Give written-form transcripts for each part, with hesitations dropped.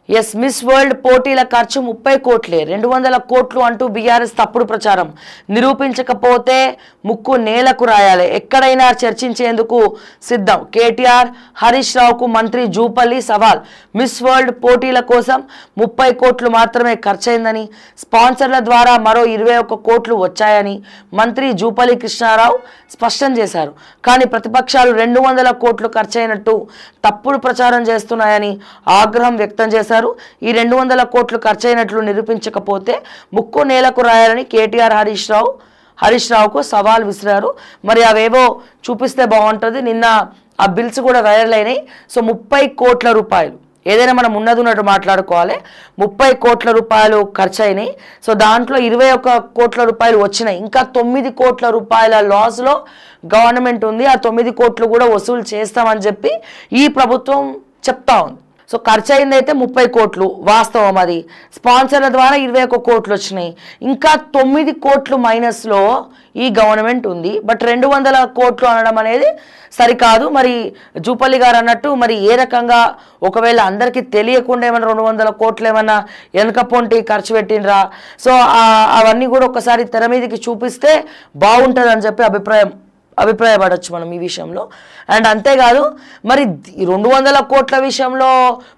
Yes miss world పోటీల ఖర్చు 30 కోట్లే 200 కోట్లు అంటూ బీఆర్ఎస్ తప్పుడు ప్రచారం. నిరూపించకపోతే ముక్కు నేలకు రాయాలి. ఎక్కడైనా చర్చించేందుకు సిద్ధం. కేటీఆర్ హరీష్ రావుకు మంత్రి జూపల్లి సవాల్. మిస్ వరల్డ్ పోటీల కోసం 30 కోట్లు మాత్రమే ఖర్చయిందని, స్పాన్సర్ల ద్వారా మరో 21 కోట్లు వచ్చాయని మంత్రి జూపల్లి కృష్ణారావు స్పష్టం చేశారు. కానీ ప్రతిపక్షాలు 200 కోట్లు ఖర్చయినట్టు తప్పుడు ప్రచారం చేస్తున్నాయని ఆగ్రహం వ్యక్తం చేశారు. ఈ 200 కోట్లు ఖర్చయినట్లు నిరూపించకపోతే ముక్కు నేలకు రాయాలని కేటీఆర్ హరీష్ రావుకు సవాల్ విసిరారు. మరి అవేవో చూపిస్తే బాగుంటుంది. నిన్న ఆ బిల్స్ కూడా వైరల్ అయినాయి. సో 30 కోట్ల రూపాయలు, ఏదైనా మనం ఉన్నట్టు మాట్లాడుకోవాలి. 30 కోట్ల రూపాయలు ఖర్చు అయినాయి. సో దాంట్లో 21 కోట్ల రూపాయలు వచ్చినాయి. ఇంకా 9 కోట్ల రూపాయల లాస్లో గవర్నమెంట్ ఉంది. ఆ 9 కోట్లు కూడా వసూలు చేస్తామని చెప్పి ఈ ప్రభుత్వం చెప్తా ఉంది. సో ఖర్చు అయింది అయితే 30 కోట్లు వాస్తవం. అది స్పాన్సర్ల ద్వారా 21 కోట్లు వచ్చినాయి. ఇంకా 9 కోట్లు మైనస్లో ఈ గవర్నమెంట్ ఉంది. బట్ 200 కోట్లు అనడం అనేది సరికాదు. మరి జూపల్లి గారు అన్నట్టు మరి ఏ రకంగా, ఒకవేళ అందరికీ తెలియకుండా ఏమైనా 200 కోట్లు ఏమన్నా వెనకపోంటి ఖర్చు పెట్టినరా, సో అవన్నీ కూడా ఒకసారి తెర మీదకి చూపిస్తే బాగుంటుంది అని చెప్పి అభిప్రాయపడవచ్చు మనం ఈ విషయంలో. అండ్ అంతేకాదు, మరి 200 కోట్ల విషయంలో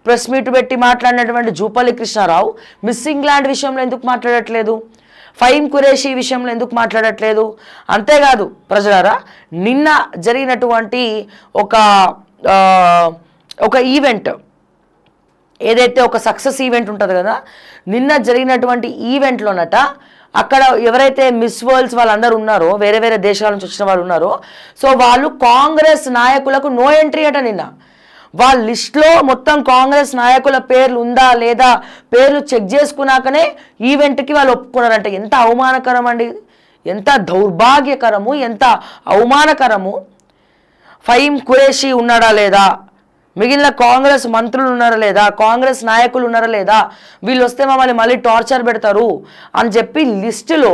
ప్రెస్ మీట్ పెట్టి మాట్లాడినటువంటి జూపల్లి కృష్ణారావు మిస్సింగ్ ల్యాండ్ విషయంలో ఎందుకు మాట్లాడట్లేదు? ఫహీమ్ ఖురేషీ విషయంలో ఎందుకు మాట్లాడట్లేదు? అంతేకాదు ప్రజలారా, నిన్న జరిగినటువంటి ఒక ఈవెంట్ ఏదైతే ఒక సక్సెస్ ఈవెంట్ ఉంటుంది కదా, నిన్న జరిగినటువంటి ఈవెంట్లోనట అక్కడ ఎవరైతే మిస్ వరల్డ్స్ వాళ్ళందరూ ఉన్నారో, వేరే వేరే దేశాల నుంచి వచ్చిన వాళ్ళు ఉన్నారో, సో వాళ్ళు కాంగ్రెస్ నాయకులకు నో ఎంట్రీ అట. నిన్న వాళ్ళ లిస్ట్లో మొత్తం కాంగ్రెస్ నాయకుల పేర్లు ఉందా లేదా పేర్లు చెక్ చేసుకున్నాకనే ఈవెంట్కి వాళ్ళు ఒప్పుకున్నారంట. ఎంత అవమానకరం అండి, ఎంత దౌర్భాగ్యకరము, ఎంత అవమానకరము. ఫహీమ్ ఖురేషీ ఉన్నాడా లేదా, మిగిలిన కాంగ్రెస్ మంత్రులు ఉన్నారా లేదా, కాంగ్రెస్ నాయకులు ఉన్నారా లేదా, వీళ్ళు వస్తే మమ్మల్ని మళ్ళీ టార్చర్ పెడతారు అని చెప్పి లిస్టులో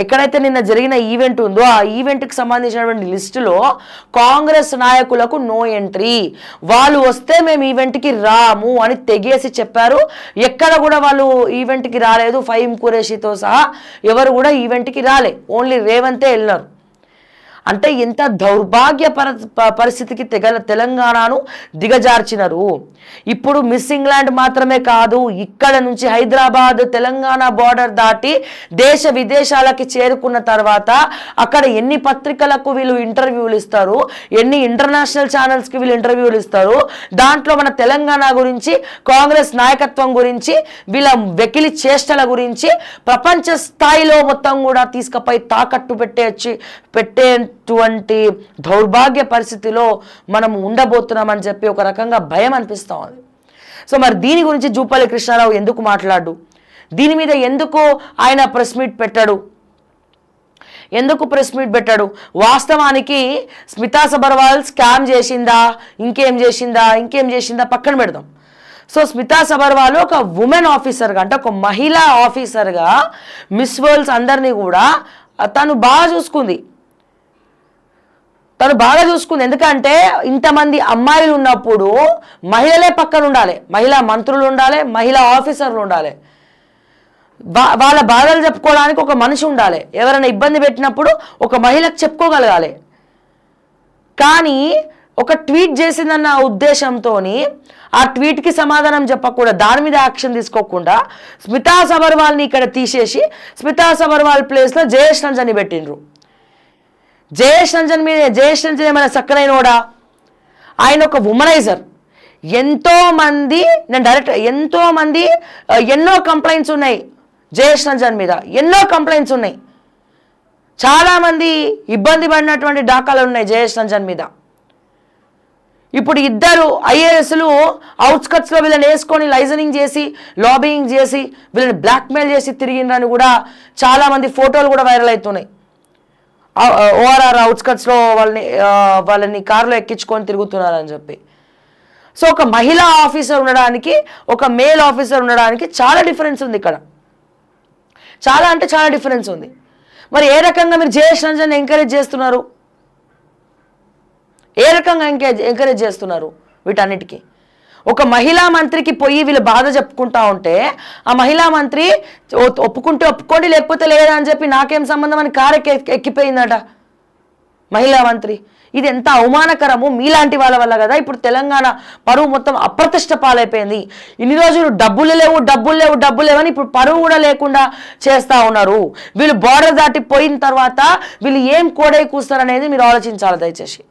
ఎక్కడైతే నిన్న జరిగిన ఈవెంట్ ఉందో ఆ ఈవెంట్కి సంబంధించినటువంటి లిస్టులో కాంగ్రెస్ నాయకులకు నో ఎంట్రీ, వాళ్ళు వస్తే మేము ఈవెంట్కి రాము అని తెగేసి చెప్పారు. ఎక్కడ కూడా వాళ్ళు ఈవెంట్కి రాలేదు. ఫహీమ్ ఖురేషీతో సహా ఎవరు కూడా ఈవెంట్కి రాలే, ఓన్లీ రేవంతే వెళ్ళినారు. అంటే ఎంత దౌర్భాగ్య పరిస్థితికి తెలంగాణను దిగజార్చినారు. ఇప్పుడు మిస్సింగ్ ల్యాండ్ మాత్రమే కాదు, ఇక్కడ నుంచి హైదరాబాద్ తెలంగాణ బార్డర్ దాటి దేశ విదేశాలకి చేరుకున్న తర్వాత అక్కడ ఎన్ని పత్రికలకు వీళ్ళు ఇంటర్వ్యూలు ఇస్తారు, ఎన్ని ఇంటర్నేషనల్ ఛానల్స్కి వీళ్ళు ఇంటర్వ్యూలు ఇస్తారు. దాంట్లో మన తెలంగాణ గురించి, కాంగ్రెస్ నాయకత్వం గురించి, వీళ్ళ వెకిలి చేష్టల గురించి ప్రపంచ స్థాయిలో మొత్తం కూడా తీసుకుపోయి తాకట్టు పెట్టేటువంటి దౌర్భాగ్య పరిస్థితిలో మనం ఉండబోతున్నామని చెప్పి ఒక రకంగా భయం అనిపిస్తూ ఉంది. సో మరి దీని గురించి జూపల్లి కృష్ణారావు ఎందుకు మాట్లాడు, దీని మీద ఎందుకు ఆయన ప్రెస్ మీట్ పెట్టాడు? వాస్తవానికి స్మితా సబర్వాల్ స్కామ్ చేసిందా, ఇంకేం చేసిందా పక్కన పెడదాం. సో స్మితా సబర్వాల్ ఒక ఉమెన్ ఆఫీసర్గా, అంటే ఒక మహిళా ఆఫీసర్గా మిస్ వరల్డ్స్ అందరినీ కూడా తను బాగా చూసుకుంది. ఎందుకంటే ఇంతమంది అమ్మాయిలు ఉన్నప్పుడు మహిళలే పక్కన ఉండాలి, మహిళా మంత్రులు ఉండాలి, మహిళా ఆఫీసర్లు ఉండాలి, వాళ్ళ బాధలు చెప్పుకోవడానికి ఒక మనిషి ఉండాలి, ఎవరైనా ఇబ్బంది పెట్టినప్పుడు ఒక మహిళకు చెప్పుకోగలగాలి. కానీ ఒక ట్వీట్ చేసిందన్న ఉద్దేశంతో ఆ ట్వీట్కి సమాధానం చెప్పకుండా, దాని మీద యాక్షన్ తీసుకోకుండా స్మితా సబర్వాల్ని ఇక్కడ తీసేసి స్మితా సబర్వాల్ ప్లేస్లో జయేష్ రంజన్ని పెట్టిండ్రు. జయేష్ రంజన్ ఏమైనా చక్కనైనోడా? ఆయన ఒక ఉమనైజర్. ఎంతోమంది ఎన్నో కంప్లైంట్స్ ఉన్నాయి జయేష్ రంజన్ మీద, ఎన్నో కంప్లైంట్స్ ఉన్నాయి. చాలామంది ఇబ్బంది పడినటువంటి డాకాలు ఉన్నాయి జయేష్ రంజన్ మీద. ఇప్పుడు ఇద్దరు ఐఏఎస్లు అవుట్స్కట్స్లో వీళ్ళని వేసుకొని లైజనింగ్ చేసి, లాబింగ్ చేసి, వీళ్ళని బ్లాక్మెయిల్ చేసి తిరిగిందని కూడా చాలామంది ఫోటోలు కూడా వైరల్ అవుతున్నాయి. ఓఆర్ఆర్ అవుట్స్కట్స్లో వాళ్ళని కారులో ఎక్కించుకొని తిరుగుతున్నారని చెప్పి. సో ఒక మహిళా ఆఫీసర్ ఉండడానికి, ఒక మేల్ ఆఫీసర్ ఉండడానికి చాలా డిఫరెన్స్ ఉంది ఇక్కడ. చాలా అంటే చాలా డిఫరెన్స్ ఉంది. మరి ఏ రకంగా మీరు జయేష్ రంజన్ ఎంకరేజ్ చేస్తున్నారు? ఏ రకంగా ఎంకరేజ్ చేస్తున్నారు వీటన్నిటికీ? ఒక మహిళా మంత్రికి పోయి వీళ్ళు బాధ చెప్పుకుంటా ఉంటే ఆ మహిళా మంత్రి ఒప్పుకుంటే ఒప్పుకోండి లేకపోతే లేదా అని చెప్పి నాకేం సంబంధం అని ఎక్కిపోయిందట మహిళా మంత్రి. ఇది ఎంత అవమానకరము మీలాంటి వాళ్ళ వల్ల కదా ఇప్పుడు తెలంగాణ పరువు మొత్తం అప్రతిష్ట పాలైపోయింది. ఇన్ని రోజులు డబ్బులు లేవని ఇప్పుడు పరువు కూడా లేకుండా చేస్తూ ఉన్నారు. వీళ్ళు బార్డర్ దాటి పోయిన తర్వాత వీళ్ళు ఏం కోడై కూస్తారనేది మీరు ఆలోచించాలి దయచేసి.